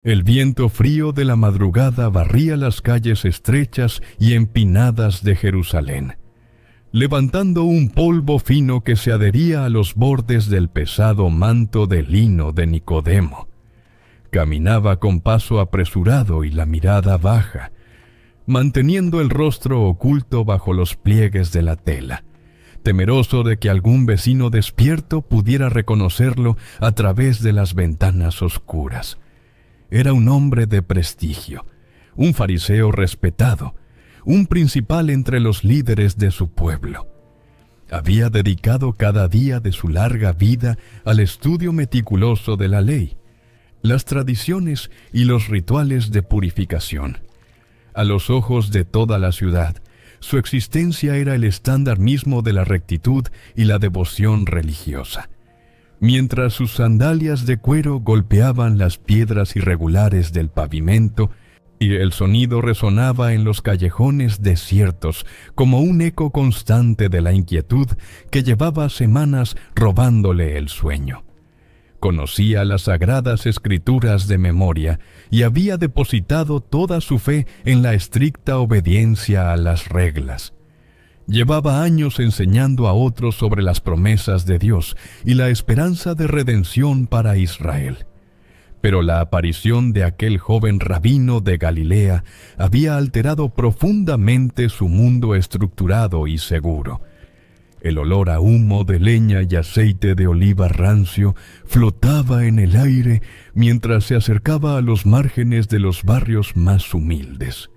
El viento frío de la madrugada barría las calles estrechas y empinadas de Jerusalén, levantando un polvo fino que se adhería a los bordes del pesado manto de lino de Nicodemo. Caminaba con paso apresurado y la mirada baja, manteniendo el rostro oculto bajo los pliegues de la tela, temeroso de que algún vecino despierto pudiera reconocerlo a través de las ventanas oscuras. Era un hombre de prestigio, un fariseo respetado, un principal entre los líderes de su pueblo. Había dedicado cada día de su larga vida al estudio meticuloso de la ley, las tradiciones y los rituales de purificación. A los ojos de toda la ciudad, su existencia era el estándar mismo de la rectitud y la devoción religiosa. Mientras sus sandalias de cuero golpeaban las piedras irregulares del pavimento y el sonido resonaba en los callejones desiertos como un eco constante de la inquietud que llevaba semanas robándole el sueño. Conocía las sagradas escrituras de memoria y había depositado toda su fe en la estricta obediencia a las reglas. Llevaba años enseñando a otros sobre las promesas de Dios y la esperanza de redención para Israel. Pero la aparición de aquel joven rabino de Galilea había alterado profundamente su mundo estructurado y seguro. El olor a humo de leña y aceite de oliva rancio flotaba en el aire mientras se acercaba a los márgenes de los barrios más humildes.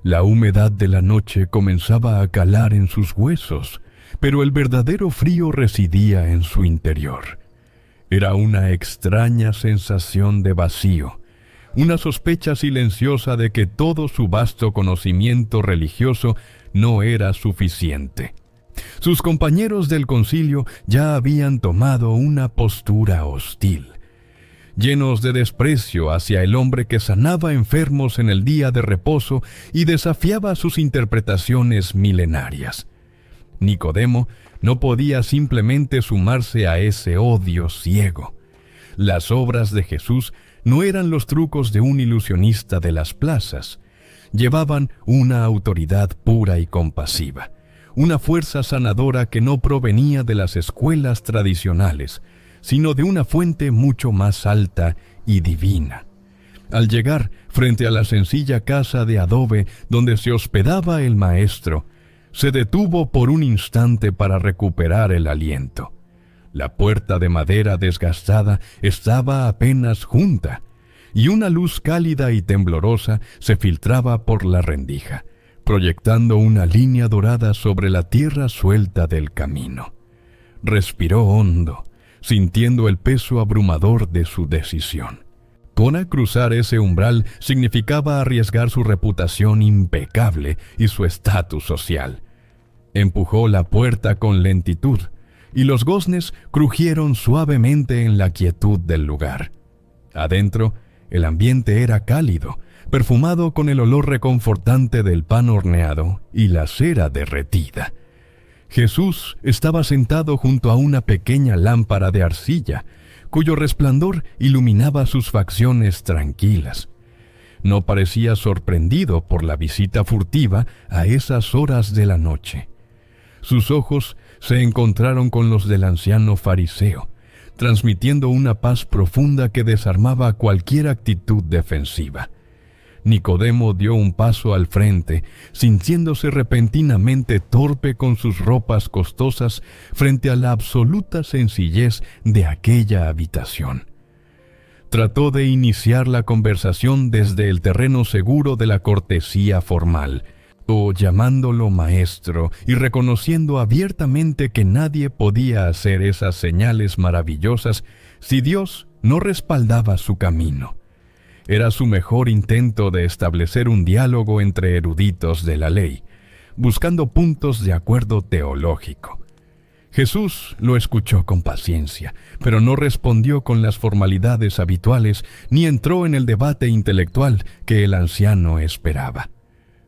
La humedad de la noche comenzaba a calar en sus huesos, pero el verdadero frío residía en su interior. Era una extraña sensación de vacío, una sospecha silenciosa de que todo su vasto conocimiento religioso no era suficiente. Sus compañeros del concilio ya habían tomado una postura hostil, llenos de desprecio hacia el hombre que sanaba enfermos en el día de reposo y desafiaba sus interpretaciones milenarias. Nicodemo no podía simplemente sumarse a ese odio ciego. Las obras de Jesús no eran los trucos de un ilusionista de las plazas. Llevaban una autoridad pura y compasiva, una fuerza sanadora que no provenía de las escuelas tradicionales, sino de una fuente mucho más alta y divina. Al llegar frente a la sencilla casa de adobe donde se hospedaba el maestro, se detuvo por un instante para recuperar el aliento. La puerta de madera desgastada estaba apenas junta, y una luz cálida y temblorosa se filtraba por la rendija, proyectando una línea dorada sobre la tierra suelta del camino. Respiró hondo, sintiendo el peso abrumador de su decisión. Cruzar ese umbral significaba arriesgar su reputación impecable y su estatus social. Empujó la puerta con lentitud, y los goznes crujieron suavemente en la quietud del lugar. Adentro, el ambiente era cálido, perfumado con el olor reconfortante del pan horneado y la cera derretida. Jesús estaba sentado junto a una pequeña lámpara de arcilla, cuyo resplandor iluminaba sus facciones tranquilas. No parecía sorprendido por la visita furtiva a esas horas de la noche. Sus ojos se encontraron con los del anciano fariseo, transmitiendo una paz profunda que desarmaba cualquier actitud defensiva. Nicodemo dio un paso al frente, sintiéndose repentinamente torpe con sus ropas costosas frente a la absoluta sencillez de aquella habitación. Trató de iniciar la conversación desde el terreno seguro de la cortesía formal, o llamándolo maestro y reconociendo abiertamente que nadie podía hacer esas señales maravillosas si Dios no respaldaba su camino. Era su mejor intento de establecer un diálogo entre eruditos de la ley, buscando puntos de acuerdo teológico. Jesús lo escuchó con paciencia, pero no respondió con las formalidades habituales ni entró en el debate intelectual que el anciano esperaba.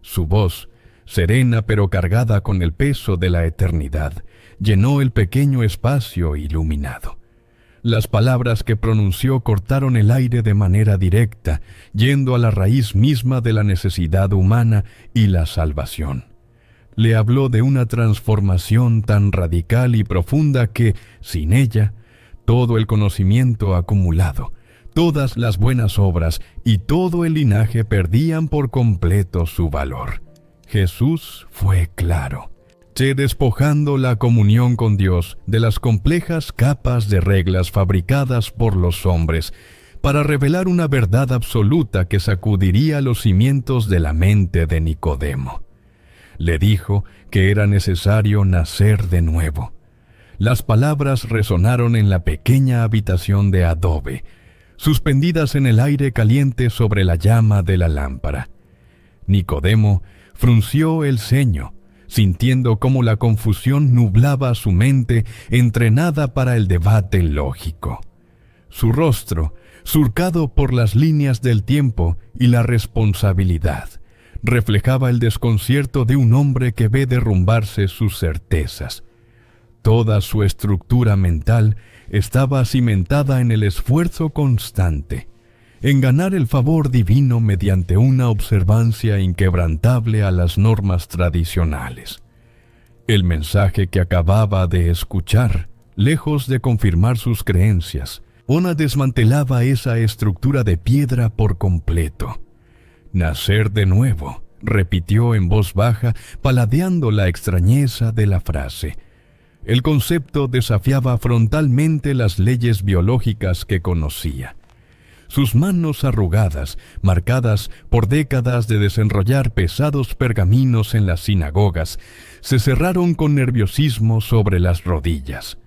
Su voz, serena pero cargada con el peso de la eternidad, llenó el pequeño espacio iluminado. Las palabras que pronunció cortaron el aire de manera directa, yendo a la raíz misma de la necesidad humana y la salvación. Le habló de una transformación tan radical y profunda que, sin ella, todo el conocimiento acumulado, todas las buenas obras y todo el linaje perdían por completo su valor. Jesús fue claro, despojando la comunión con Dios de las complejas capas de reglas fabricadas por los hombres, para revelar una verdad absoluta que sacudiría los cimientos de la mente de Nicodemo. Le dijo que era necesario nacer de nuevo. Las palabras resonaron en la pequeña habitación de adobe, suspendidas en el aire caliente sobre la llama de la lámpara. Nicodemo frunció el ceño, sintiendo cómo la confusión nublaba su mente entrenada para el debate lógico. Su rostro, surcado por las líneas del tiempo y la responsabilidad, reflejaba el desconcierto de un hombre que ve derrumbarse sus certezas. Toda su estructura mental estaba cimentada en el esfuerzo constante, en ganar el favor divino mediante una observancia inquebrantable a las normas tradicionales. El mensaje que acababa de escuchar, lejos de confirmar sus creencias, desmantelaba esa estructura de piedra por completo. «Nacer de nuevo», repitió en voz baja, paladeando la extrañeza de la frase. El concepto desafiaba frontalmente las leyes biológicas que conocía. Sus manos arrugadas, marcadas por décadas de desenrollar pesados pergaminos en las sinagogas, se cerraron con nerviosismo sobre las rodillas.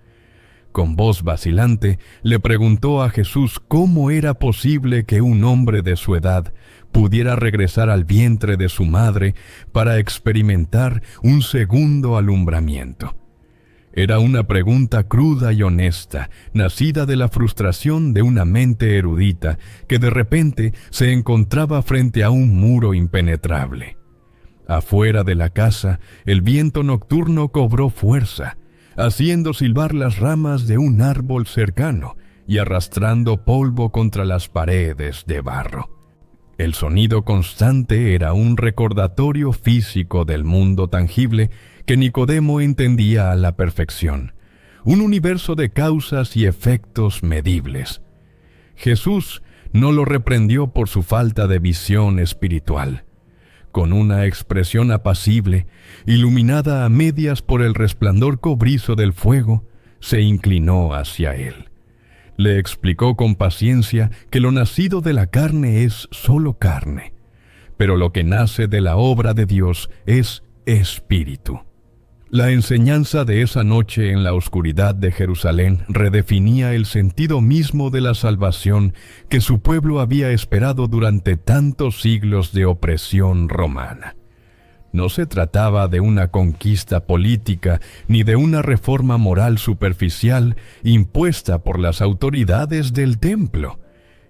Con voz vacilante, le preguntó a Jesús cómo era posible que un hombre de su edad pudiera regresar al vientre de su madre para experimentar un segundo alumbramiento. Era una pregunta cruda y honesta, nacida de la frustración de una mente erudita que de repente se encontraba frente a un muro impenetrable. Afuera de la casa, el viento nocturno cobró fuerza, haciendo silbar las ramas de un árbol cercano y arrastrando polvo contra las paredes de barro. El sonido constante era un recordatorio físico del mundo tangible que Nicodemo entendía a la perfección, un universo de causas y efectos medibles. Jesús no lo reprendió por su falta de visión espiritual. Con una expresión apacible, iluminada a medias por el resplandor cobrizo del fuego, se inclinó hacia él. Le explicó con paciencia que lo nacido de la carne es solo carne, pero lo que nace de la obra de Dios es espíritu. La enseñanza de esa noche en la oscuridad de Jerusalén redefinía el sentido mismo de la salvación que su pueblo había esperado durante tantos siglos de opresión romana. No se trataba de una conquista política ni de una reforma moral superficial impuesta por las autoridades del templo.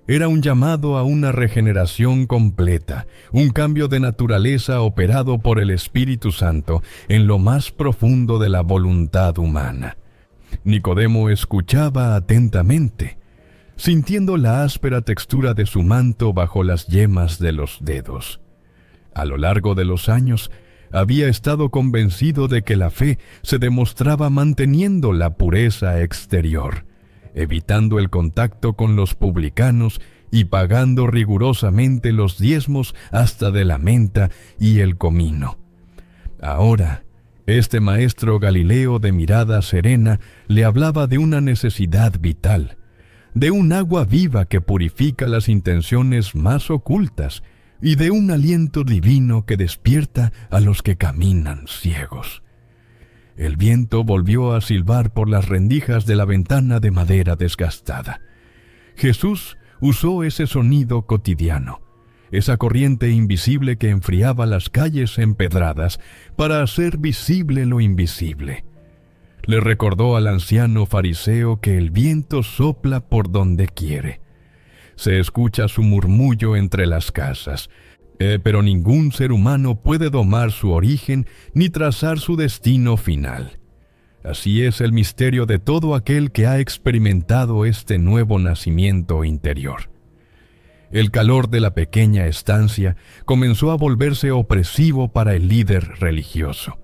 Era un llamado a una regeneración completa, un cambio de naturaleza operado por el Espíritu Santo en lo más profundo de la voluntad humana. Nicodemo escuchaba atentamente, sintiendo la áspera textura de su manto bajo las yemas de los dedos. A lo largo de los años, había estado convencido de que la fe se demostraba manteniendo la pureza exterior, evitando el contacto con los publicanos y pagando rigurosamente los diezmos hasta de la menta y el comino. Ahora, este maestro galileo de mirada serena le hablaba de una necesidad vital, de un agua viva que purifica las intenciones más ocultas y de un aliento divino que despierta a los que caminan ciegos. El viento volvió a silbar por las rendijas de la ventana de madera desgastada. Jesús usó ese sonido cotidiano, esa corriente invisible que enfriaba las calles empedradas, para hacer visible lo invisible. Le recordó al anciano fariseo que el viento sopla por donde quiere. Se escucha su murmullo entre las casas, pero ningún ser humano puede domar su origen ni trazar su destino final. Así es el misterio de todo aquel que ha experimentado este nuevo nacimiento interior. El calor de la pequeña estancia comenzó a volverse opresivo para el líder religioso.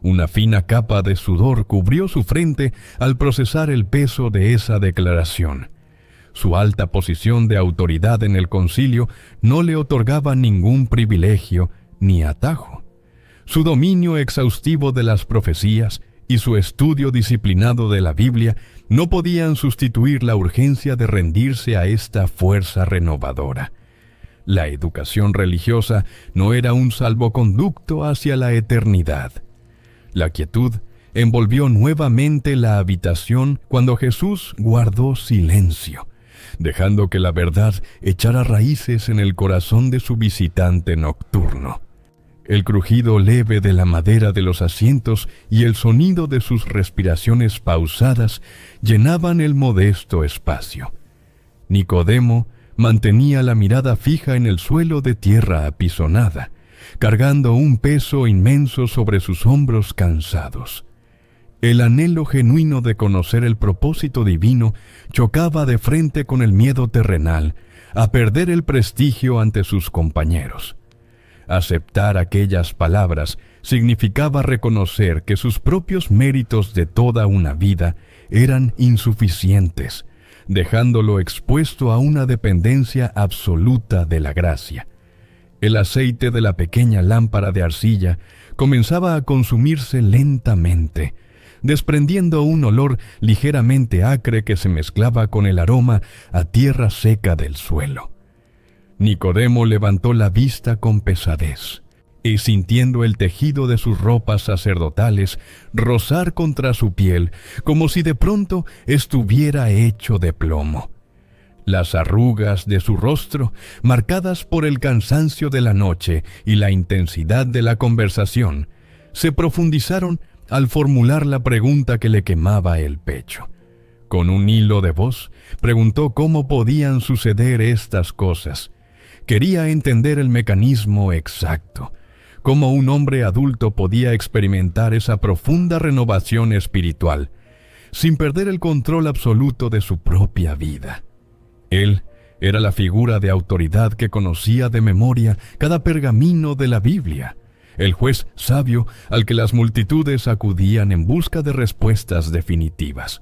Una fina capa de sudor cubrió su frente al procesar el peso de esa declaración. Su alta posición de autoridad en el concilio no le otorgaba ningún privilegio ni atajo. Su dominio exhaustivo de las profecías y su estudio disciplinado de la Biblia no podían sustituir la urgencia de rendirse a esta fuerza renovadora. La educación religiosa no era un salvoconducto hacia la eternidad. La quietud envolvió nuevamente la habitación cuando Jesús guardó silencio, dejando que la verdad echara raíces en el corazón de su visitante nocturno. El crujido leve de la madera de los asientos y el sonido de sus respiraciones pausadas llenaban el modesto espacio. Nicodemo mantenía la mirada fija en el suelo de tierra apisonada, cargando un peso inmenso sobre sus hombros cansados. El anhelo genuino de conocer el propósito divino chocaba de frente con el miedo terrenal a perder el prestigio ante sus compañeros. Aceptar aquellas palabras significaba reconocer que sus propios méritos de toda una vida eran insuficientes, dejándolo expuesto a una dependencia absoluta de la gracia. El aceite de la pequeña lámpara de arcilla comenzaba a consumirse lentamente, desprendiendo un olor ligeramente acre que se mezclaba con el aroma a tierra seca del suelo. Nicodemo levantó la vista con pesadez, y sintiendo el tejido de sus ropas sacerdotales rozar contra su piel, como si de pronto estuviera hecho de plomo. Las arrugas de su rostro, marcadas por el cansancio de la noche y la intensidad de la conversación, se profundizaron al formular la pregunta que le quemaba el pecho. Con un hilo de voz, preguntó cómo podían suceder estas cosas. Quería entender el mecanismo exacto, cómo un hombre adulto podía experimentar esa profunda renovación espiritual, sin perder el control absoluto de su propia vida. Él era la figura de autoridad que conocía de memoria cada pergamino de la Biblia, el juez sabio al que las multitudes acudían en busca de respuestas definitivas.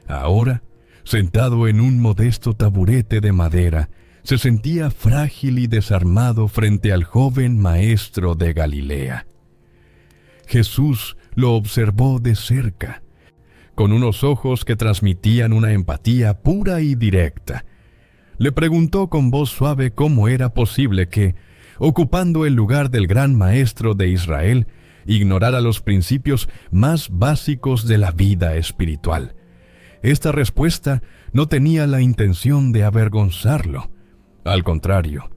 Ahora, sentado en un modesto taburete de madera, se sentía frágil y desarmado frente al joven maestro de Galilea. Jesús lo observó de cerca, con unos ojos que transmitían una empatía pura y directa. Le preguntó con voz suave cómo era posible que, ocupando el lugar del gran maestro de Israel, ignorara los principios más básicos de la vida espiritual. Esta respuesta no tenía la intención de avergonzarlo. Al contrario,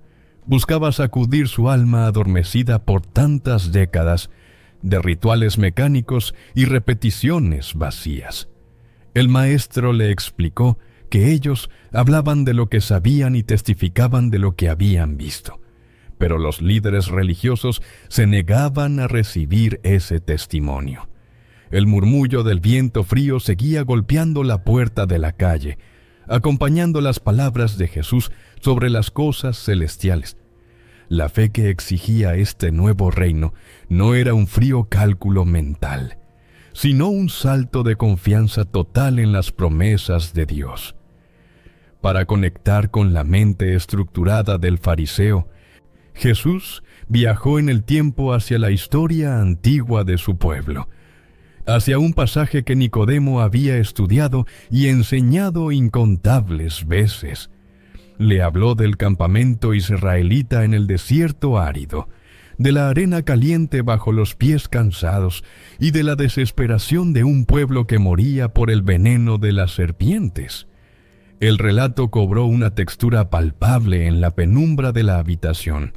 buscaba sacudir su alma adormecida por tantas décadas de rituales mecánicos y repeticiones vacías. El maestro le explicó que ellos hablaban de lo que sabían y testificaban de lo que habían visto, pero los líderes religiosos se negaban a recibir ese testimonio. El murmullo del viento frío seguía golpeando la puerta de la calle, acompañando las palabras de Jesús sobre las cosas celestiales. La fe que exigía este nuevo reino no era un frío cálculo mental, sino un salto de confianza total en las promesas de Dios. Para conectar con la mente estructurada del fariseo, Jesús viajó en el tiempo hacia la historia antigua de su pueblo, hacia un pasaje que Nicodemo había estudiado y enseñado incontables veces. Le habló del campamento israelita en el desierto árido, de la arena caliente bajo los pies cansados y de la desesperación de un pueblo que moría por el veneno de las serpientes. El relato cobró una textura palpable en la penumbra de la habitación.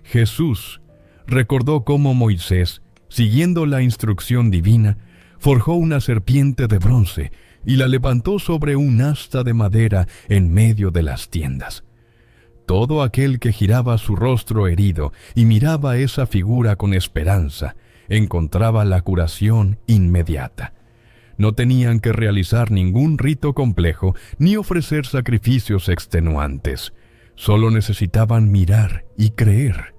Jesús recordó cómo Moisés, siguiendo la instrucción divina, forjó una serpiente de bronce y la levantó sobre un asta de madera en medio de las tiendas. Todo aquel que giraba su rostro herido y miraba esa figura con esperanza, encontraba la curación inmediata. No tenían que realizar ningún rito complejo ni ofrecer sacrificios extenuantes. Solo necesitaban mirar y creer.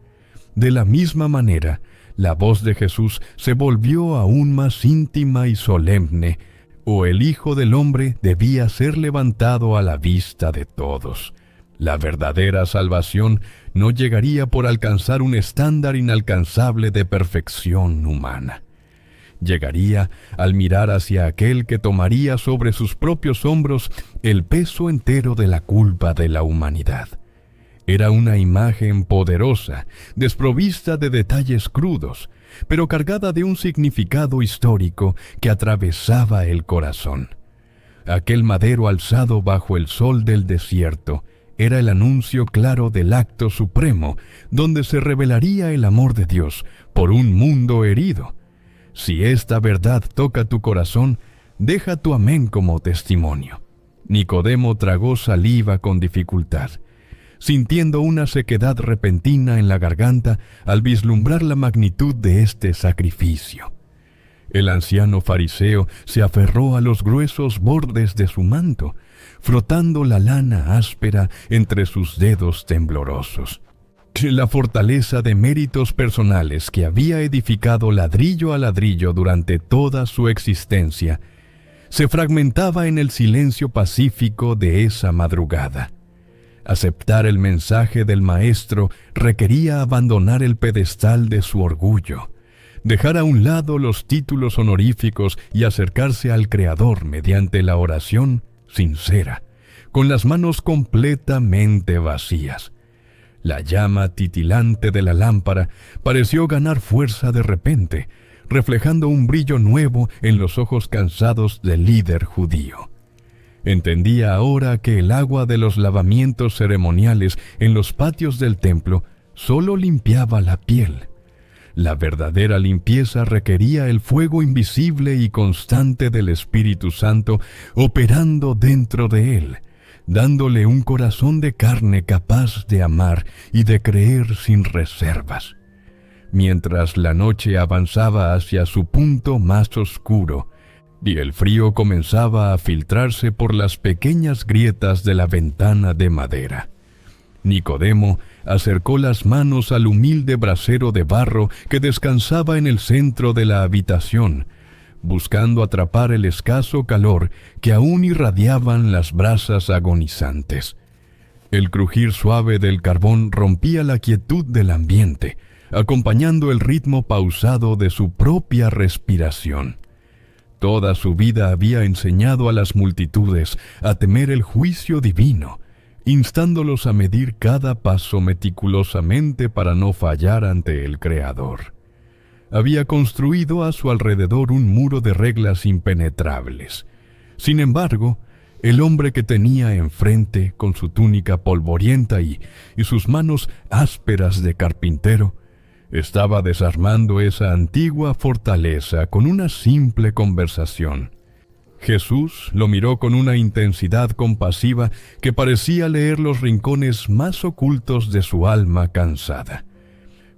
De la misma manera, la voz de Jesús se volvió aún más íntima y solemne, o el Hijo del Hombre debía ser levantado a la vista de todos. La verdadera salvación no llegaría por alcanzar un estándar inalcanzable de perfección humana. Llegaría al mirar hacia aquel que tomaría sobre sus propios hombros el peso entero de la culpa de la humanidad. Era una imagen poderosa, desprovista de detalles crudos, pero cargada de un significado histórico que atravesaba el corazón. Aquel madero alzado bajo el sol del desierto era el anuncio claro del acto supremo, donde se revelaría el amor de Dios por un mundo herido. Si esta verdad toca tu corazón, deja tu amén como testimonio. Nicodemo tragó saliva con dificultad, sintiendo una sequedad repentina en la garganta al vislumbrar la magnitud de este sacrificio. El anciano fariseo se aferró a los gruesos bordes de su manto, frotando la lana áspera entre sus dedos temblorosos. La fortaleza de méritos personales que había edificado ladrillo a ladrillo durante toda su existencia se fragmentaba en el silencio pacífico de esa madrugada. Aceptar el mensaje del Maestro requería abandonar el pedestal de su orgullo, dejar a un lado los títulos honoríficos y acercarse al Creador mediante la oración sincera, con las manos completamente vacías. La llama titilante de la lámpara pareció ganar fuerza de repente, reflejando un brillo nuevo en los ojos cansados del líder judío. Entendía ahora que el agua de los lavamientos ceremoniales en los patios del templo solo limpiaba la piel. La verdadera limpieza requería el fuego invisible y constante del Espíritu Santo operando dentro de él, dándole un corazón de carne capaz de amar y de creer sin reservas. Mientras la noche avanzaba hacia su punto más oscuro, y el frío comenzaba a filtrarse por las pequeñas grietas de la ventana de madera, Nicodemo acercó las manos al humilde brasero de barro que descansaba en el centro de la habitación, buscando atrapar el escaso calor que aún irradiaban las brasas agonizantes. El crujir suave del carbón rompía la quietud del ambiente, acompañando el ritmo pausado de su propia respiración. Toda su vida había enseñado a las multitudes a temer el juicio divino, instándolos a medir cada paso meticulosamente para no fallar ante el Creador. Había construido a su alrededor un muro de reglas impenetrables. Sin embargo, el hombre que tenía enfrente, con su túnica polvorienta y sus manos ásperas de carpintero, estaba desarmando esa antigua fortaleza con una simple conversación. Jesús lo miró con una intensidad compasiva que parecía leer los rincones más ocultos de su alma cansada.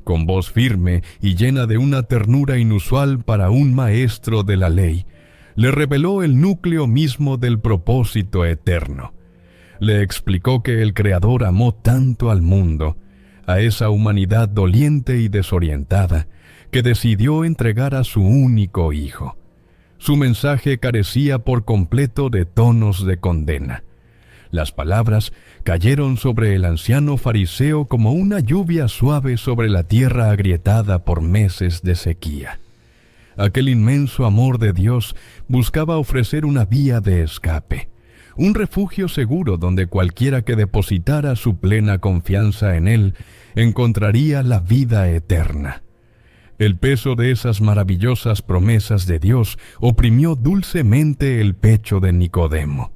Con voz firme y llena de una ternura inusual para un maestro de la ley, le reveló el núcleo mismo del propósito eterno. Le explicó que el Creador amó tanto al mundo, a esa humanidad doliente y desorientada, que decidió entregar a su único Hijo. Su mensaje carecía por completo de tonos de condena. Las palabras cayeron sobre el anciano fariseo como una lluvia suave sobre la tierra agrietada por meses de sequía. Aquel inmenso amor de Dios buscaba ofrecer una vía de escape, un refugio seguro donde cualquiera que depositara su plena confianza en Él encontraría la vida eterna. El peso de esas maravillosas promesas de Dios oprimió dulcemente el pecho de Nicodemo.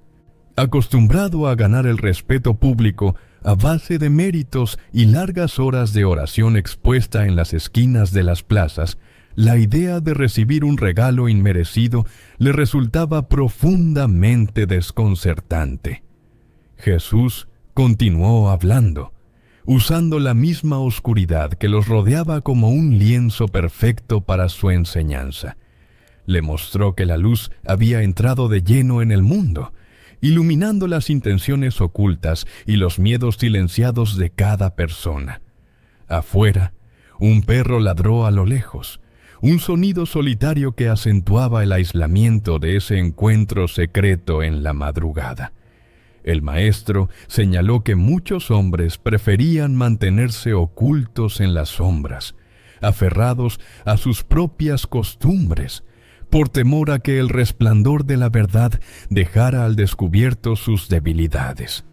Acostumbrado a ganar el respeto público a base de méritos y largas horas de oración expuesta en las esquinas de las plazas, la idea de recibir un regalo inmerecido le resultaba profundamente desconcertante. Jesús continuó hablando, usando la misma oscuridad que los rodeaba como un lienzo perfecto para su enseñanza. Le mostró que la luz había entrado de lleno en el mundo, iluminando las intenciones ocultas y los miedos silenciados de cada persona. Afuera, un perro ladró a lo lejos, un sonido solitario que acentuaba el aislamiento de ese encuentro secreto en la madrugada. El maestro señaló que muchos hombres preferían mantenerse ocultos en las sombras, aferrados a sus propias costumbres, por temor a que el resplandor de la verdad dejara al descubierto sus debilidades.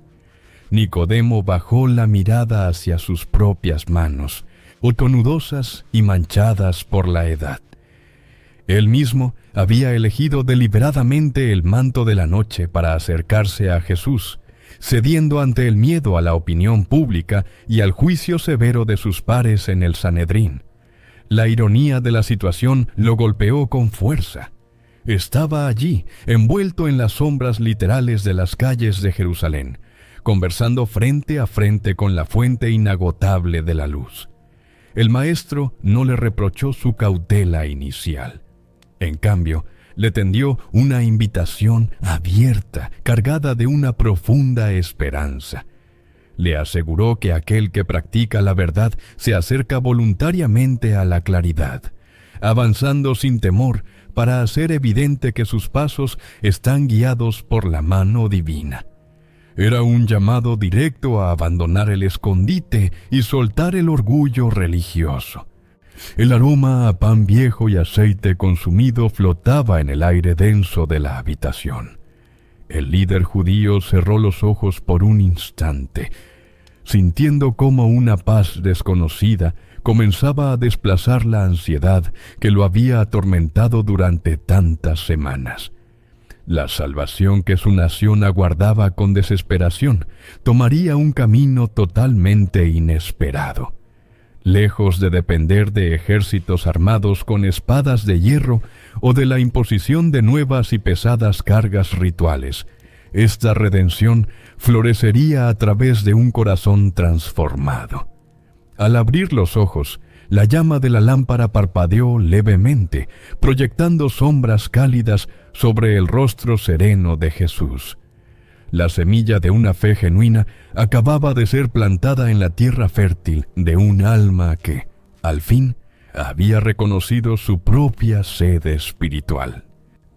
Nicodemo bajó la mirada hacia sus propias manos, otonudosas y manchadas por la edad. Él mismo había elegido deliberadamente el manto de la noche para acercarse a Jesús, cediendo ante el miedo a la opinión pública y al juicio severo de sus pares en el Sanedrín. La ironía de la situación lo golpeó con fuerza. Estaba allí, envuelto en las sombras literales de las calles de Jerusalén, conversando frente a frente con la fuente inagotable de la luz. El maestro no le reprochó su cautela inicial. En cambio, le tendió una invitación abierta, cargada de una profunda esperanza. Le aseguró que aquel que practica la verdad se acerca voluntariamente a la claridad, avanzando sin temor para hacer evidente que sus pasos están guiados por la mano divina. Era un llamado directo a abandonar el escondite y soltar el orgullo religioso. El aroma a pan viejo y aceite consumido flotaba en el aire denso de la habitación. El líder judío cerró los ojos por un instante, sintiendo cómo una paz desconocida comenzaba a desplazar la ansiedad que lo había atormentado durante tantas semanas. La salvación que su nación aguardaba con desesperación tomaría un camino totalmente inesperado. Lejos de depender de ejércitos armados con espadas de hierro o de la imposición de nuevas y pesadas cargas rituales, esta redención florecería a través de un corazón transformado. Al abrir los ojos, la llama de la lámpara parpadeó levemente, proyectando sombras cálidas sobre el rostro sereno de Jesús. La semilla de una fe genuina acababa de ser plantada en la tierra fértil de un alma que, al fin, había reconocido su propia sed espiritual.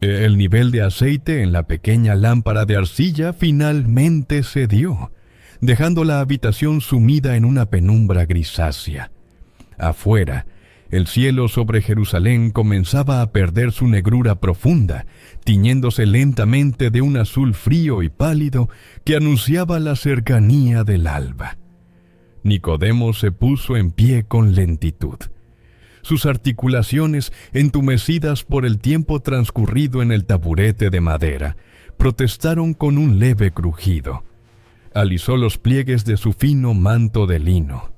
El nivel de aceite en la pequeña lámpara de arcilla finalmente cedió, dejando la habitación sumida en una penumbra grisácea. Afuera, el cielo sobre Jerusalén comenzaba a perder su negrura profunda, tiñéndose lentamente de un azul frío y pálido que anunciaba la cercanía del alba. Nicodemo se puso en pie con lentitud. Sus articulaciones, entumecidas por el tiempo transcurrido en el taburete de madera, protestaron con un leve crujido. Alisó los pliegues de su fino manto de lino,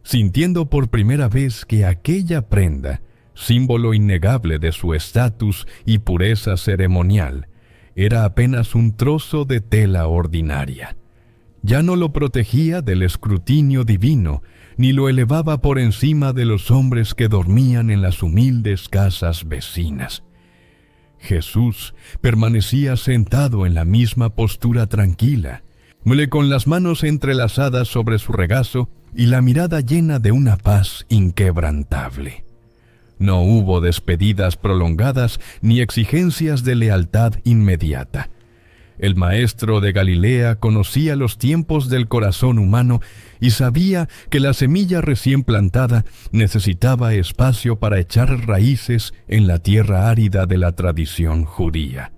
sintiendo por primera vez que aquella prenda, símbolo innegable de su estatus y pureza ceremonial, era apenas un trozo de tela ordinaria. Ya no lo protegía del escrutinio divino, ni lo elevaba por encima de los hombres que dormían en las humildes casas vecinas. Jesús permanecía sentado en la misma postura tranquila, con las manos entrelazadas sobre su regazo y la mirada llena de una paz inquebrantable. No hubo despedidas prolongadas ni exigencias de lealtad inmediata. El maestro de Galilea conocía los tiempos del corazón humano y sabía que la semilla recién plantada necesitaba espacio para echar raíces en la tierra árida de la tradición judía.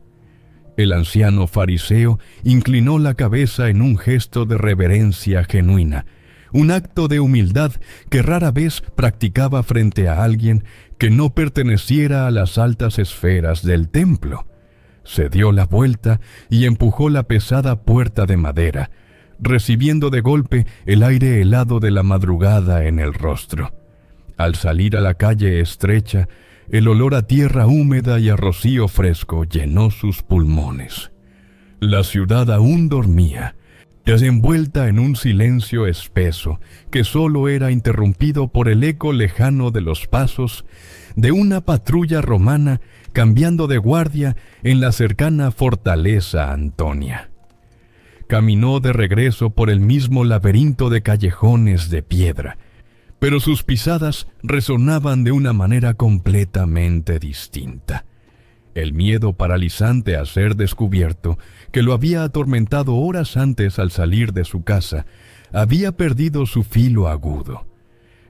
El anciano fariseo inclinó la cabeza en un gesto de reverencia genuina, un acto de humildad que rara vez practicaba frente a alguien que no perteneciera a las altas esferas del templo. Se dio la vuelta y empujó la pesada puerta de madera, recibiendo de golpe el aire helado de la madrugada en el rostro. Al salir a la calle estrecha, el olor a tierra húmeda y a rocío fresco llenó sus pulmones. La ciudad aún dormía, desenvuelta en un silencio espeso que sólo era interrumpido por el eco lejano de los pasos de una patrulla romana cambiando de guardia en la cercana fortaleza Antonia. Caminó de regreso por el mismo laberinto de callejones de piedra, pero sus pisadas resonaban de una manera completamente distinta. El miedo paralizante a ser descubierto, que lo había atormentado horas antes al salir de su casa, había perdido su filo agudo.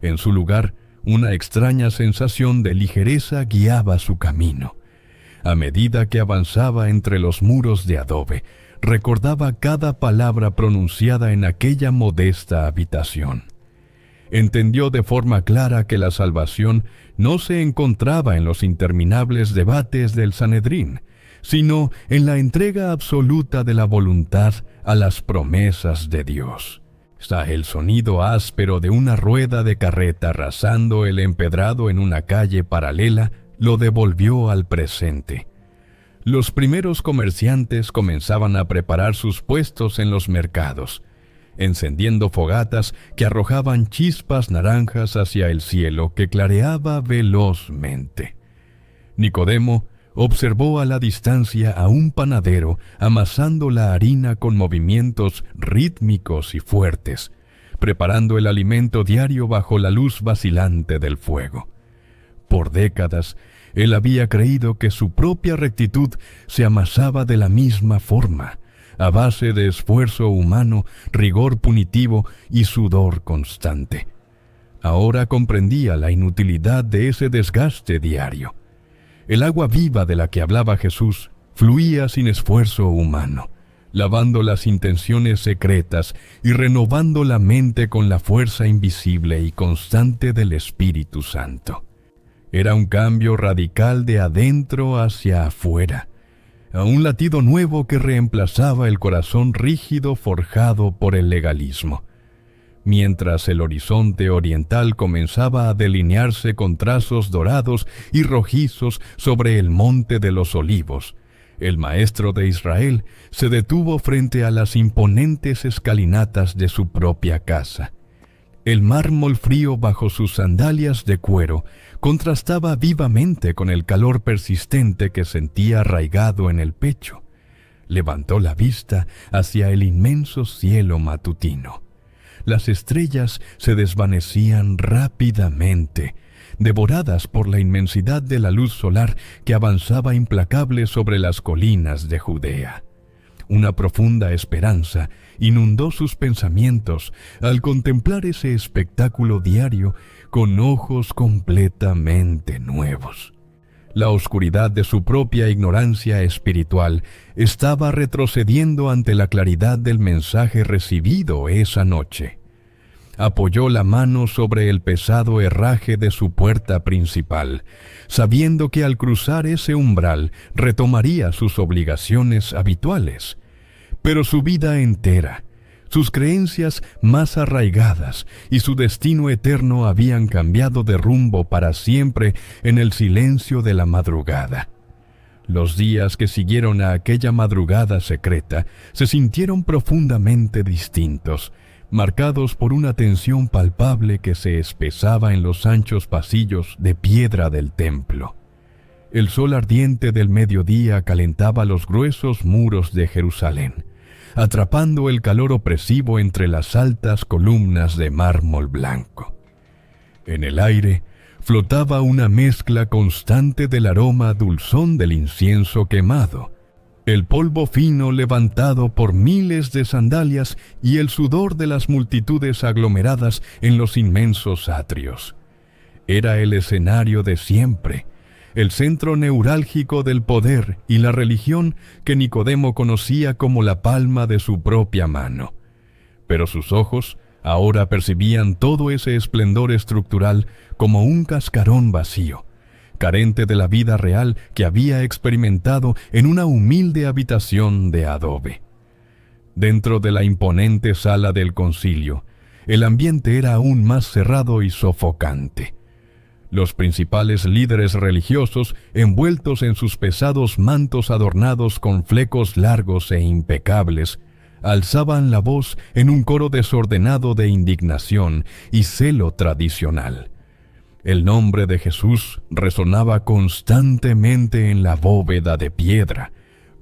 En su lugar, una extraña sensación de ligereza guiaba su camino. A medida que avanzaba entre los muros de adobe, recordaba cada palabra pronunciada en aquella modesta habitación. Entendió de forma clara que la salvación no se encontraba en los interminables debates del Sanedrín, sino en la entrega absoluta de la voluntad a las promesas de Dios. Hasta el sonido áspero de una rueda de carreta arrasando el empedrado en una calle paralela lo devolvió al presente. Los primeros comerciantes comenzaban a preparar sus puestos en los mercados, encendiendo fogatas que arrojaban chispas naranjas hacia el cielo que clareaba velozmente. Nicodemo observó a la distancia a un panadero amasando la harina con movimientos rítmicos y fuertes, preparando el alimento diario bajo la luz vacilante del fuego. Por décadas, él había creído que su propia rectitud se amasaba de la misma forma, a base de esfuerzo humano, rigor punitivo y sudor constante. Ahora comprendía la inutilidad de ese desgaste diario. El agua viva de la que hablaba Jesús fluía sin esfuerzo humano, lavando las intenciones secretas y renovando la mente con la fuerza invisible y constante del Espíritu Santo. Era un cambio radical de adentro hacia afuera, a un latido nuevo que reemplazaba el corazón rígido forjado por el legalismo. Mientras el horizonte oriental comenzaba a delinearse con trazos dorados y rojizos sobre el monte de los olivos, el maestro de Israel se detuvo frente a las imponentes escalinatas de su propia casa. El mármol frío bajo sus sandalias de cuero contrastaba vivamente con el calor persistente que sentía arraigado en el pecho. Levantó la vista hacia el inmenso cielo matutino. Las estrellas se desvanecían rápidamente, devoradas por la inmensidad de la luz solar que avanzaba implacable sobre las colinas de Judea. Una profunda esperanza inundó sus pensamientos al contemplar ese espectáculo diario con ojos completamente nuevos. La oscuridad de su propia ignorancia espiritual estaba retrocediendo ante la claridad del mensaje recibido esa noche. Apoyó la mano sobre el pesado herraje de su puerta principal, sabiendo que al cruzar ese umbral retomaría sus obligaciones habituales. Pero su vida entera, sus creencias más arraigadas y su destino eterno habían cambiado de rumbo para siempre en el silencio de la madrugada. Los días que siguieron a aquella madrugada secreta se sintieron profundamente distintos, marcados por una tensión palpable que se espesaba en los anchos pasillos de piedra del templo. El sol ardiente del mediodía calentaba los gruesos muros de Jerusalén, atrapando el calor opresivo entre las altas columnas de mármol blanco. En el aire flotaba una mezcla constante del aroma dulzón del incienso quemado, el polvo fino levantado por miles de sandalias y el sudor de las multitudes aglomeradas en los inmensos atrios. Era el escenario de siempre, el centro neurálgico del poder y la religión que Nicodemo conocía como la palma de su propia mano. Pero sus ojos ahora percibían todo ese esplendor estructural como un cascarón vacío, carente de la vida real que había experimentado en una humilde habitación de adobe. Dentro de la imponente sala del concilio, el ambiente era aún más cerrado y sofocante. Los principales líderes religiosos, envueltos en sus pesados mantos adornados con flecos largos e impecables, alzaban la voz en un coro desordenado de indignación y celo tradicional. El nombre de Jesús resonaba constantemente en la bóveda de piedra,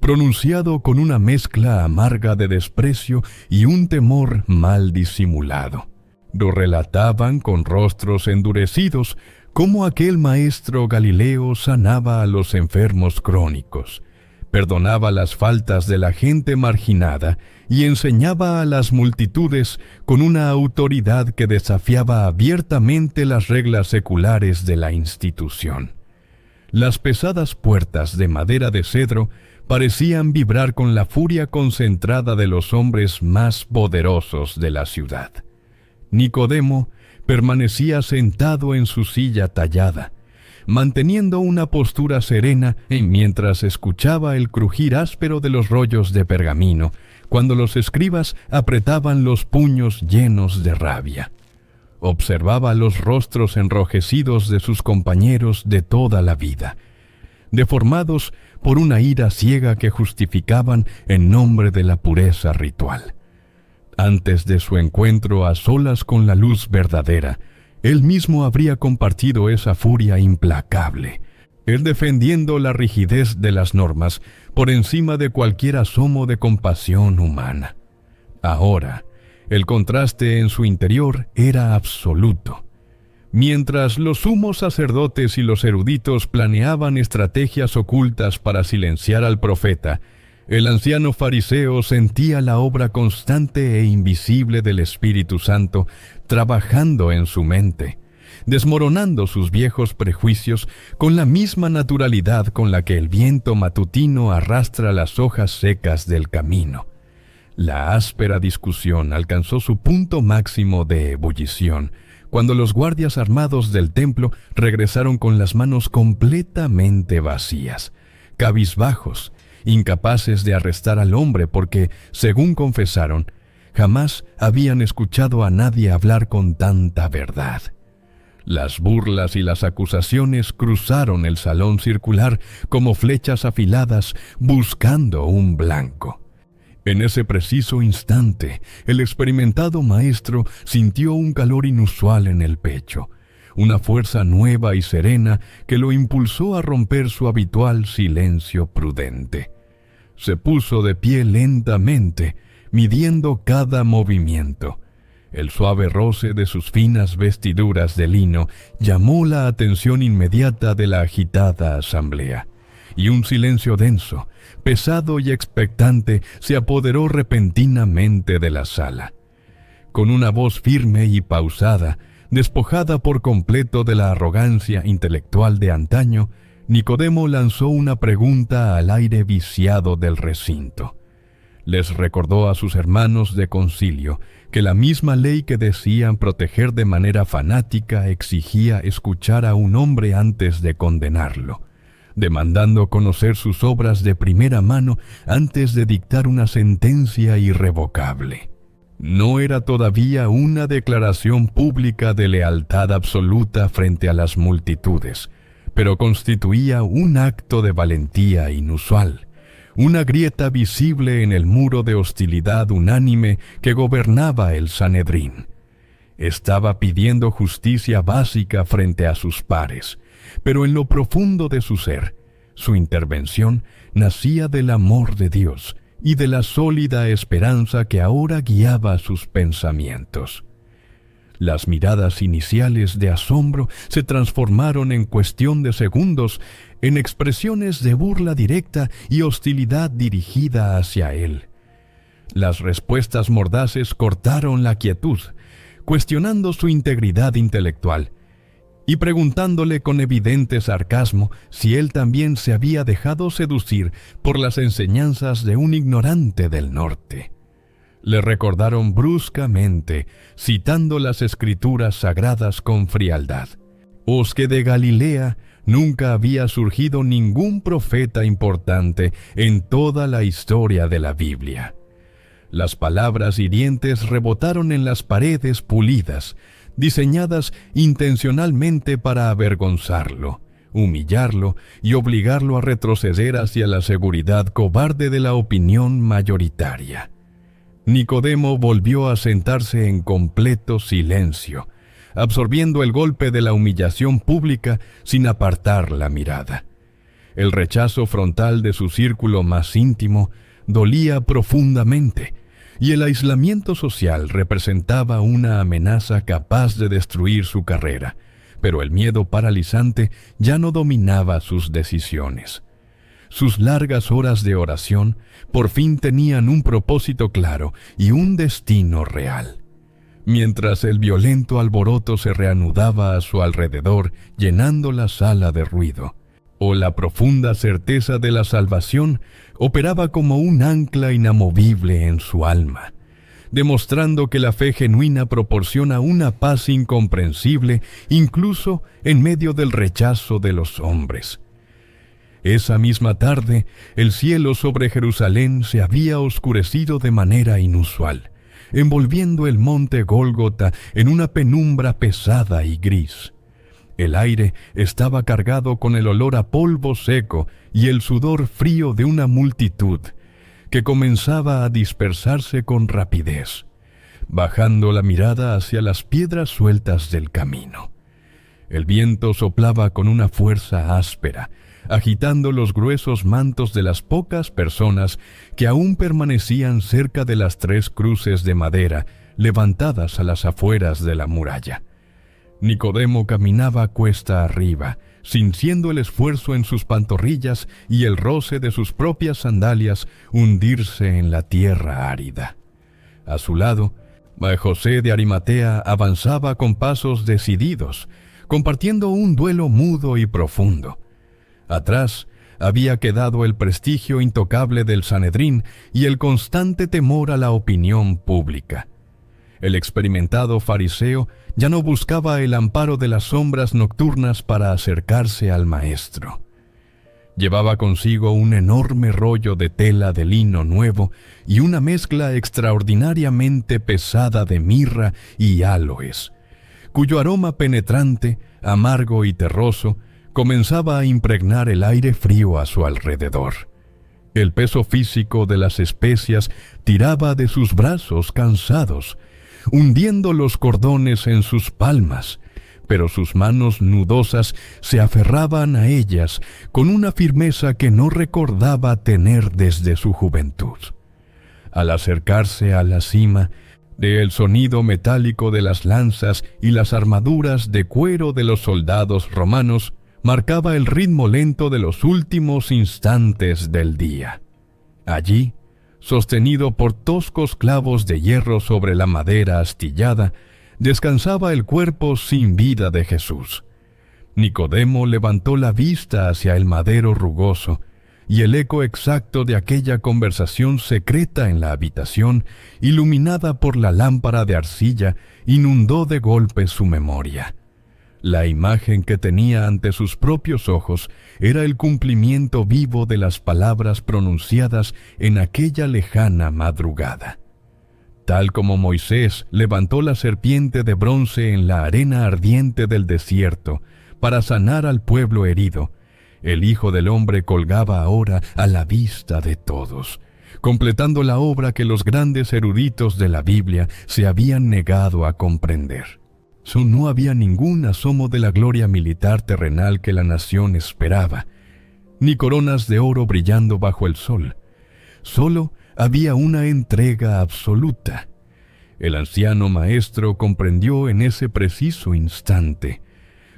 pronunciado con una mezcla amarga de desprecio y un temor mal disimulado. Lo relataban con rostros endurecidos cómo aquel maestro Galileo sanaba a los enfermos crónicos, perdonaba las faltas de la gente marginada y enseñaba a las multitudes con una autoridad que desafiaba abiertamente las reglas seculares de la institución. Las pesadas puertas de madera de cedro parecían vibrar con la furia concentrada de los hombres más poderosos de la ciudad. Nicodemo permanecía sentado en su silla tallada, manteniendo una postura serena mientras escuchaba el crujir áspero de los rollos de pergamino, cuando los escribas apretaban los puños llenos de rabia. Observaba los rostros enrojecidos de sus compañeros de toda la vida, deformados por una ira ciega que justificaban en nombre de la pureza ritual. Antes de su encuentro a solas con la luz verdadera, él mismo habría compartido esa furia implacable, él defendiendo la rigidez de las normas por encima de cualquier asomo de compasión humana. Ahora, el contraste en su interior era absoluto. Mientras los sumos sacerdotes y los eruditos planeaban estrategias ocultas para silenciar al profeta, el anciano fariseo sentía la obra constante e invisible del Espíritu Santo trabajando en su mente, desmoronando sus viejos prejuicios con la misma naturalidad con la que el viento matutino arrastra las hojas secas del camino. La áspera discusión alcanzó su punto máximo de ebullición cuando los guardias armados del templo regresaron con las manos completamente vacías, cabizbajos, incapaces de arrestar al hombre porque, según confesaron, jamás habían escuchado a nadie hablar con tanta verdad. Las burlas y las acusaciones cruzaron el salón circular como flechas afiladas buscando un blanco. En ese preciso instante, el experimentado maestro sintió un calor inusual en el pecho, una fuerza nueva y serena que lo impulsó a romper su habitual silencio prudente. Se puso de pie lentamente, midiendo cada movimiento. El suave roce de sus finas vestiduras de lino llamó la atención inmediata de la agitada asamblea, y un silencio denso, pesado y expectante se apoderó repentinamente de la sala. Con una voz firme y pausada, despojada por completo de la arrogancia intelectual de antaño, Nicodemo lanzó una pregunta al aire viciado del recinto. Les recordó a sus hermanos de concilio que la misma ley que decían proteger de manera fanática exigía escuchar a un hombre antes de condenarlo, demandando conocer sus obras de primera mano antes de dictar una sentencia irrevocable. No era todavía una declaración pública de lealtad absoluta frente a las multitudes, pero constituía un acto de valentía inusual, una grieta visible en el muro de hostilidad unánime que gobernaba el Sanedrín. Estaba pidiendo justicia básica frente a sus pares, pero en lo profundo de su ser, su intervención nacía del amor de Dios y de la sólida esperanza que ahora guiaba sus pensamientos. Las miradas iniciales de asombro se transformaron en cuestión de segundos en expresiones de burla directa y hostilidad dirigida hacia él. Las respuestas mordaces cortaron la quietud, cuestionando su integridad intelectual y preguntándole con evidente sarcasmo si él también se había dejado seducir por las enseñanzas de un ignorante del norte. Le recordaron bruscamente, citando las escrituras sagradas con frialdad, «Os que de Galilea nunca había surgido ningún profeta importante en toda la historia de la Biblia». Las palabras hirientes rebotaron en las paredes pulidas, diseñadas intencionalmente para avergonzarlo, humillarlo y obligarlo a retroceder hacia la seguridad cobarde de la opinión mayoritaria. Nicodemo volvió a sentarse en completo silencio, absorbiendo el golpe de la humillación pública sin apartar la mirada. El rechazo frontal de su círculo más íntimo dolía profundamente, y el aislamiento social representaba una amenaza capaz de destruir su carrera, pero el miedo paralizante ya no dominaba sus decisiones. Sus largas horas de oración por fin tenían un propósito claro y un destino real. Mientras el violento alboroto se reanudaba a su alrededor, llenando la sala de ruido, o la profunda certeza de la salvación operaba como un ancla inamovible en su alma, demostrando que la fe genuina proporciona una paz incomprensible incluso en medio del rechazo de los hombres. Esa misma tarde, el cielo sobre Jerusalén se había oscurecido de manera inusual, envolviendo el monte Gólgota en una penumbra pesada y gris. El aire estaba cargado con el olor a polvo seco y el sudor frío de una multitud que comenzaba a dispersarse con rapidez, bajando la mirada hacia las piedras sueltas del camino. El viento soplaba con una fuerza áspera, agitando los gruesos mantos de las pocas personas que aún permanecían cerca de las 3 cruces de madera levantadas a las afueras de la muralla. Nicodemo caminaba cuesta arriba, sintiendo el esfuerzo en sus pantorrillas y el roce de sus propias sandalias hundirse en la tierra árida. A su lado, José de Arimatea avanzaba con pasos decididos, compartiendo un duelo mudo y profundo. Atrás había quedado el prestigio intocable del Sanedrín y el constante temor a la opinión pública. El experimentado fariseo ya no buscaba el amparo de las sombras nocturnas para acercarse al Maestro. Llevaba consigo un enorme rollo de tela de lino nuevo y una mezcla extraordinariamente pesada de mirra y áloes, cuyo aroma penetrante, amargo y terroso, comenzaba a impregnar el aire frío a su alrededor. El peso físico de las especias tiraba de sus brazos cansados, hundiendo los cordones en sus palmas, pero sus manos nudosas se aferraban a ellas con una firmeza que no recordaba tener desde su juventud. Al acercarse a la cima, del sonido metálico de las lanzas y las armaduras de cuero de los soldados romanos, marcaba el ritmo lento de los últimos instantes del día. Allí, sostenido por toscos clavos de hierro sobre la madera astillada, descansaba el cuerpo sin vida de Jesús. Nicodemo levantó la vista hacia el madero rugoso, y el eco exacto de aquella conversación secreta en la habitación, iluminada por la lámpara de arcilla, inundó de golpe su memoria. La imagen que tenía ante sus propios ojos era el cumplimiento vivo de las palabras pronunciadas en aquella lejana madrugada. Tal como Moisés levantó la serpiente de bronce en la arena ardiente del desierto para sanar al pueblo herido, el Hijo del Hombre colgaba ahora a la vista de todos, completando la obra que los grandes eruditos de la Biblia se habían negado a comprender. No había ningún asomo de la gloria militar terrenal que la nación esperaba, ni coronas de oro brillando bajo el sol. Solo había una entrega absoluta. El anciano maestro comprendió en ese preciso instante,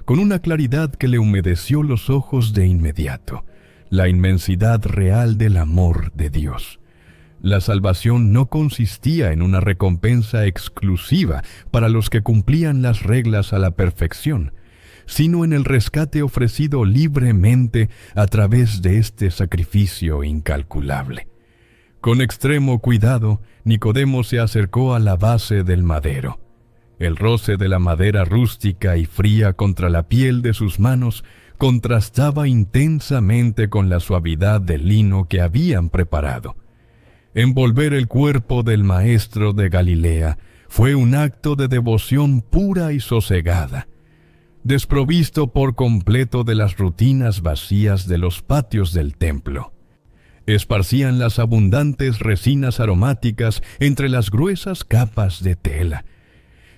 con una claridad que le humedeció los ojos de inmediato, la inmensidad real del amor de Dios. La salvación no consistía en una recompensa exclusiva para los que cumplían las reglas a la perfección, sino en el rescate ofrecido libremente a través de este sacrificio incalculable. Con extremo cuidado, Nicodemo se acercó a la base del madero. El roce de la madera rústica y fría contra la piel de sus manos contrastaba intensamente con la suavidad del lino que habían preparado. Envolver el cuerpo del Maestro de Galilea fue un acto de devoción pura y sosegada, desprovisto por completo de las rutinas vacías de los patios del templo. Esparcían las abundantes resinas aromáticas entre las gruesas capas de tela,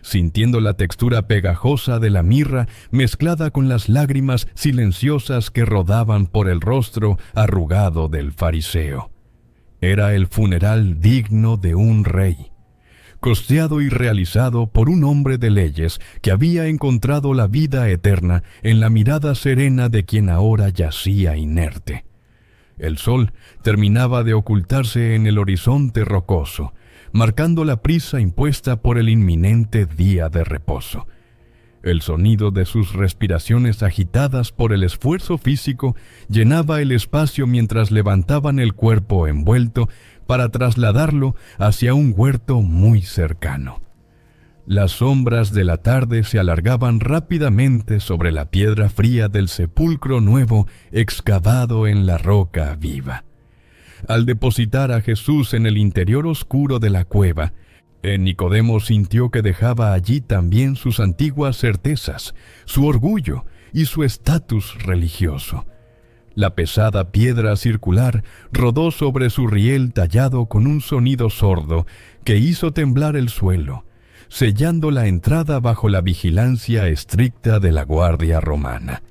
sintiendo la textura pegajosa de la mirra mezclada con las lágrimas silenciosas que rodaban por el rostro arrugado del fariseo. Era el funeral digno de un rey, costeado y realizado por un hombre de leyes que había encontrado la vida eterna en la mirada serena de quien ahora yacía inerte. El sol terminaba de ocultarse en el horizonte rocoso, marcando la prisa impuesta por el inminente día de reposo. El sonido de sus respiraciones agitadas por el esfuerzo físico llenaba el espacio mientras levantaban el cuerpo envuelto para trasladarlo hacia un huerto muy cercano. Las sombras de la tarde se alargaban rápidamente sobre la piedra fría del sepulcro nuevo excavado en la roca viva. Al depositar a Jesús en el interior oscuro de la cueva, Nicodemo sintió que dejaba allí también sus antiguas certezas, su orgullo y su estatus religioso. La pesada piedra circular rodó sobre su riel tallado con un sonido sordo que hizo temblar el suelo, sellando la entrada bajo la vigilancia estricta de la guardia romana.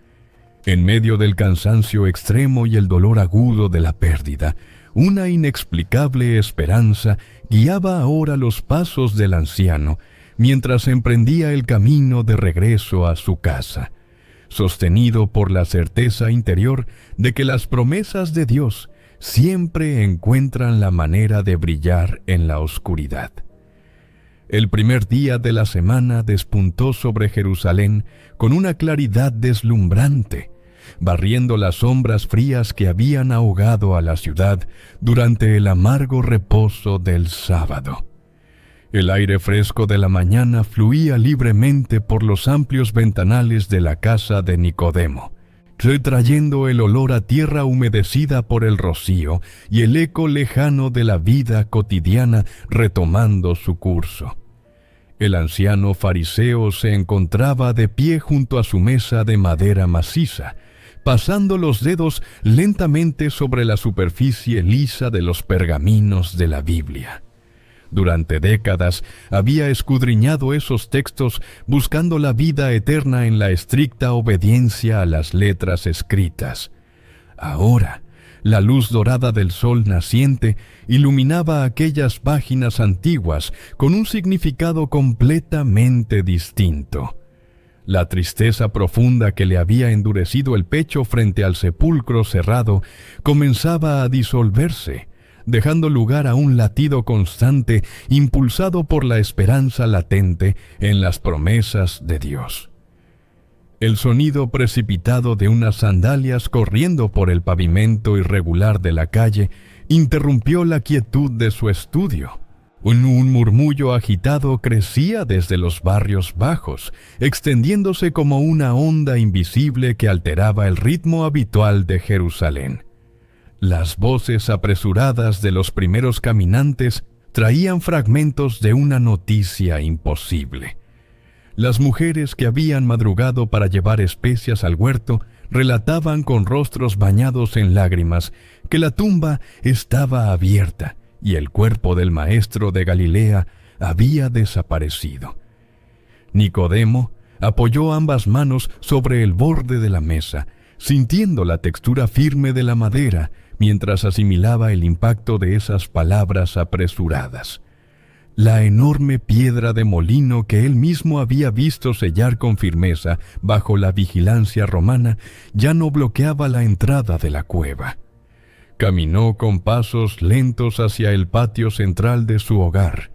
En medio del cansancio extremo y el dolor agudo de la pérdida, una inexplicable esperanza guiaba ahora los pasos del anciano mientras emprendía el camino de regreso a su casa, sostenido por la certeza interior de que las promesas de Dios siempre encuentran la manera de brillar en la oscuridad. El primer día de la semana despuntó sobre Jerusalén con una claridad deslumbrante, barriendo las sombras frías que habían ahogado a la ciudad durante el amargo reposo del sábado. El aire fresco de la mañana fluía libremente por los amplios ventanales de la casa de Nicodemo, retrayendo el olor a tierra humedecida por el rocío y el eco lejano de la vida cotidiana retomando su curso. El anciano fariseo se encontraba de pie junto a su mesa de madera maciza, pasando los dedos lentamente sobre la superficie lisa de los pergaminos de la Biblia. Durante décadas había escudriñado esos textos buscando la vida eterna en la estricta obediencia a las letras escritas. Ahora, la luz dorada del sol naciente iluminaba aquellas páginas antiguas con un significado completamente distinto. La tristeza profunda que le había endurecido el pecho frente al sepulcro cerrado comenzaba a disolverse, dejando lugar a un latido constante impulsado por la esperanza latente en las promesas de Dios. El sonido precipitado de unas sandalias corriendo por el pavimento irregular de la calle interrumpió la quietud de su estudio. Un murmullo agitado crecía desde los barrios bajos, extendiéndose como una onda invisible que alteraba el ritmo habitual de Jerusalén. Las voces apresuradas de los primeros caminantes traían fragmentos de una noticia imposible. Las mujeres que habían madrugado para llevar especias al huerto relataban con rostros bañados en lágrimas que la tumba estaba abierta y el cuerpo del maestro de Galilea había desaparecido. Nicodemo apoyó ambas manos sobre el borde de la mesa, sintiendo la textura firme de la madera mientras asimilaba el impacto de esas palabras apresuradas. La enorme piedra de molino que él mismo había visto sellar con firmeza bajo la vigilancia romana ya no bloqueaba la entrada de la cueva. Caminó con pasos lentos hacia el patio central de su hogar,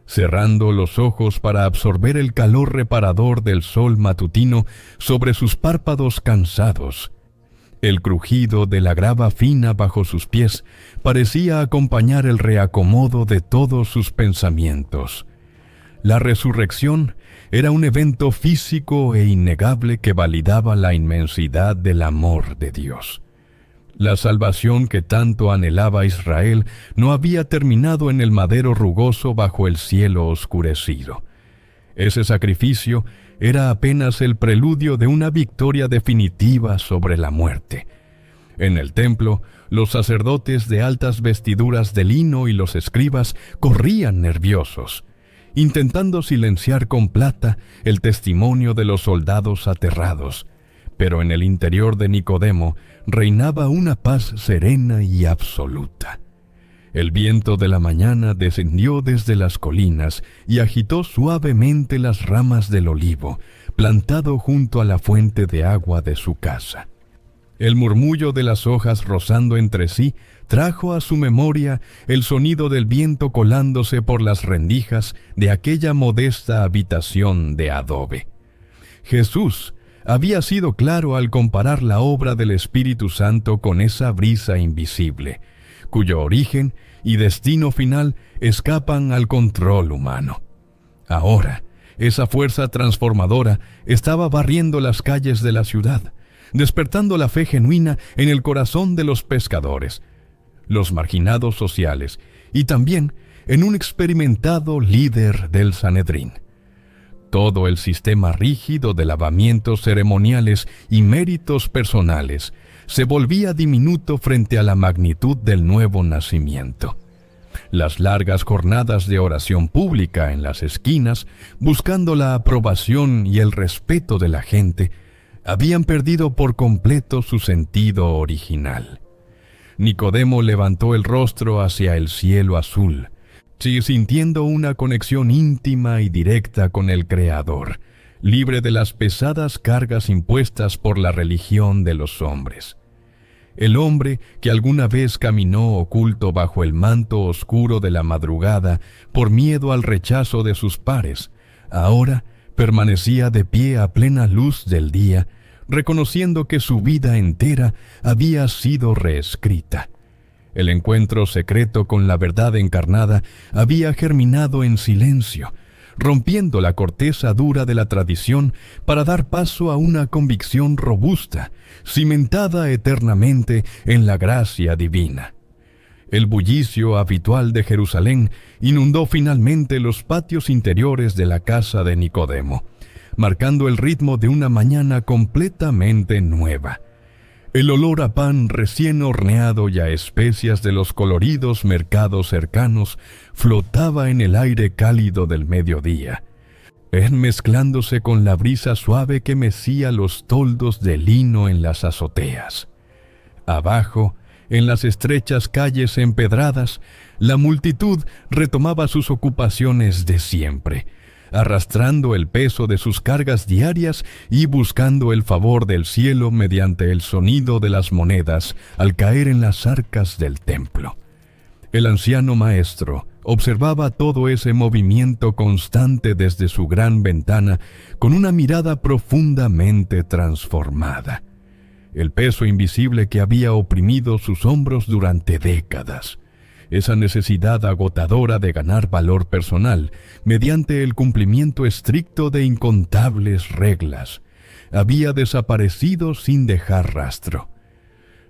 cerrando los ojos para absorber el calor reparador del sol matutino sobre sus párpados cansados. El crujido de la grava fina bajo sus pies parecía acompañar el reacomodo de todos sus pensamientos. La resurrección era un evento físico e innegable que validaba la inmensidad del amor de Dios. La salvación que tanto anhelaba Israel no había terminado en el madero rugoso bajo el cielo oscurecido. Ese sacrificio era apenas el preludio de una victoria definitiva sobre la muerte. En el templo, los sacerdotes de altas vestiduras de lino y los escribas corrían nerviosos, intentando silenciar con plata el testimonio de los soldados aterrados. Pero en el interior de Nicodemo reinaba una paz serena y absoluta. El viento de la mañana descendió desde las colinas y agitó suavemente las ramas del olivo, plantado junto a la fuente de agua de su casa. El murmullo de las hojas rozando entre sí trajo a su memoria el sonido del viento colándose por las rendijas de aquella modesta habitación de adobe. Jesús había sido claro al comparar la obra del Espíritu Santo con esa brisa invisible, cuyo origen y destino final escapan al control humano. Ahora, esa fuerza transformadora estaba barriendo las calles de la ciudad, despertando la fe genuina en el corazón de los pescadores, los marginados sociales y también en un experimentado líder del Sanedrín. Todo el sistema rígido de lavamientos ceremoniales y méritos personales se volvía diminuto frente a la magnitud del nuevo nacimiento. Las largas jornadas de oración pública en las esquinas, buscando la aprobación y el respeto de la gente, habían perdido por completo su sentido original. Nicodemo levantó el rostro hacia el cielo azul, sintiendo una conexión íntima y directa con el Creador, libre de las pesadas cargas impuestas por la religión de los hombres. El hombre que alguna vez caminó oculto bajo el manto oscuro de la madrugada por miedo al rechazo de sus pares, ahora permanecía de pie a plena luz del día, reconociendo que su vida entera había sido reescrita. El encuentro secreto con la verdad encarnada había germinado en silencio, rompiendo la corteza dura de la tradición para dar paso a una convicción robusta, cimentada eternamente en la gracia divina. El bullicio habitual de Jerusalén inundó finalmente los patios interiores de la casa de Nicodemo, marcando el ritmo de una mañana completamente nueva. El olor a pan recién horneado y a especias de los coloridos mercados cercanos flotaba en el aire cálido del mediodía, mezclándose con la brisa suave que mecía los toldos de lino en las azoteas. Abajo, en las estrechas calles empedradas, la multitud retomaba sus ocupaciones de siempre, arrastrando el peso de sus cargas diarias y buscando el favor del cielo mediante el sonido de las monedas al caer en las arcas del templo. El anciano maestro observaba todo ese movimiento constante desde su gran ventana con una mirada profundamente transformada. El peso invisible que había oprimido sus hombros durante décadas, esa necesidad agotadora de ganar valor personal mediante el cumplimiento estricto de incontables reglas, había desaparecido sin dejar rastro.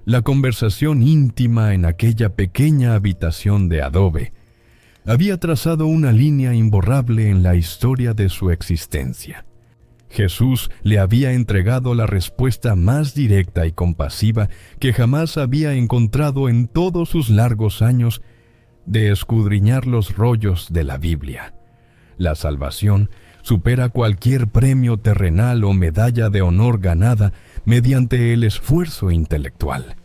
La conversación íntima en aquella pequeña habitación de adobe había trazado una línea imborrable en la historia de su existencia. Jesús le había entregado la respuesta más directa y compasiva que jamás había encontrado en todos sus largos años de escudriñar los rollos de la Biblia. La salvación supera cualquier premio terrenal o medalla de honor ganada mediante el esfuerzo intelectual.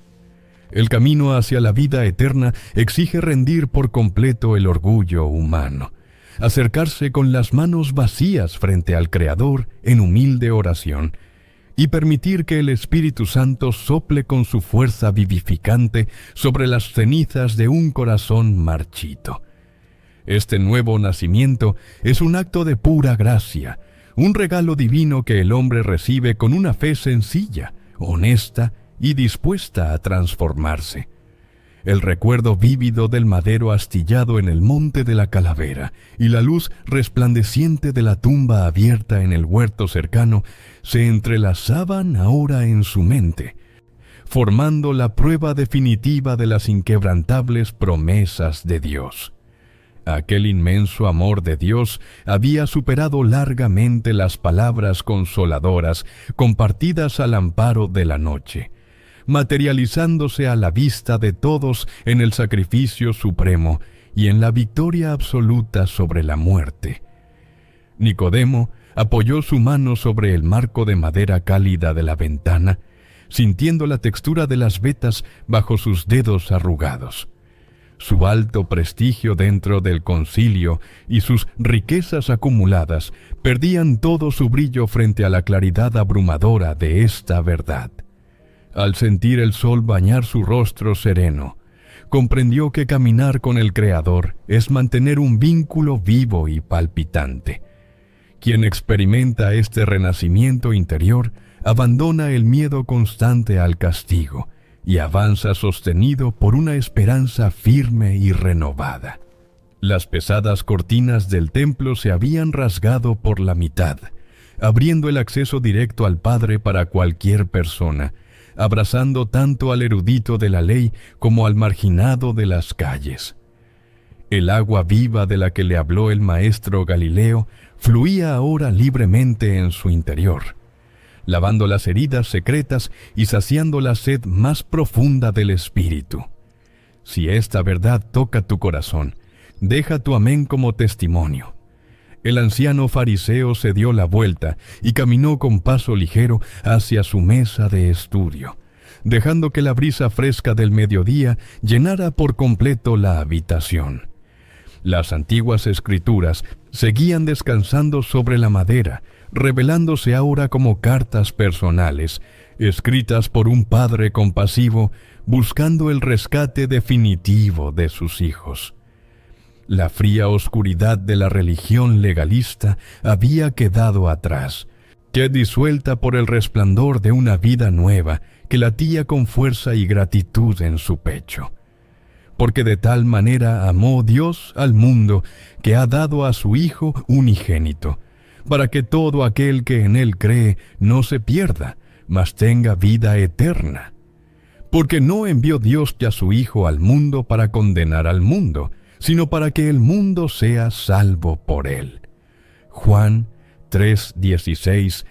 El camino hacia la vida eterna exige rendir por completo el orgullo humano, acercarse con las manos vacías frente al Creador en humilde oración y permitir que el Espíritu Santo sople con su fuerza vivificante sobre las cenizas de un corazón marchito. Este nuevo nacimiento es un acto de pura gracia, un regalo divino que el hombre recibe con una fe sencilla, honesta y dispuesta a transformarse. El recuerdo vívido del madero astillado en el monte de la Calavera y la luz resplandeciente de la tumba abierta en el huerto cercano se entrelazaban ahora en su mente, formando la prueba definitiva de las inquebrantables promesas de Dios. Aquel inmenso amor de Dios había superado largamente las palabras consoladoras compartidas al amparo de la noche. materializándose a la vista de todos en el sacrificio supremo y en la victoria absoluta sobre la muerte. Nicodemo apoyó su mano sobre el marco de madera cálida de la ventana, sintiendo la textura de las vetas bajo sus dedos arrugados. Su alto prestigio dentro del concilio y sus riquezas acumuladas perdían todo su brillo frente a la claridad abrumadora de esta verdad. Al sentir el sol bañar su rostro sereno, comprendió que caminar con el Creador es mantener un vínculo vivo y palpitante. Quien experimenta este renacimiento interior abandona el miedo constante al castigo y avanza sostenido por una esperanza firme y renovada. Las pesadas cortinas del templo se habían rasgado por la mitad, abriendo el acceso directo al Padre para cualquier persona, abrazando tanto al erudito de la ley como al marginado de las calles. El agua viva de la que le habló el maestro Galileo fluía ahora libremente en su interior, lavando las heridas secretas y saciando la sed más profunda del espíritu. Si esta verdad toca tu corazón, deja tu amén como testimonio. El anciano fariseo se dio la vuelta y caminó con paso ligero hacia su mesa de estudio, dejando que la brisa fresca del mediodía llenara por completo la habitación. Las antiguas escrituras seguían descansando sobre la madera, revelándose ahora como cartas personales, escritas por un padre compasivo, buscando el rescate definitivo de sus hijos. La fría oscuridad de la religión legalista había quedado atrás, ya disuelta por el resplandor de una vida nueva que latía con fuerza y gratitud en su pecho. Porque de tal manera amó Dios al mundo que ha dado a su Hijo unigénito, para que todo aquel que en Él cree no se pierda, mas tenga vida eterna. Porque no envió Dios ya a su Hijo al mundo para condenar al mundo, sino para que el mundo sea salvo por Él. Juan 3:16-17.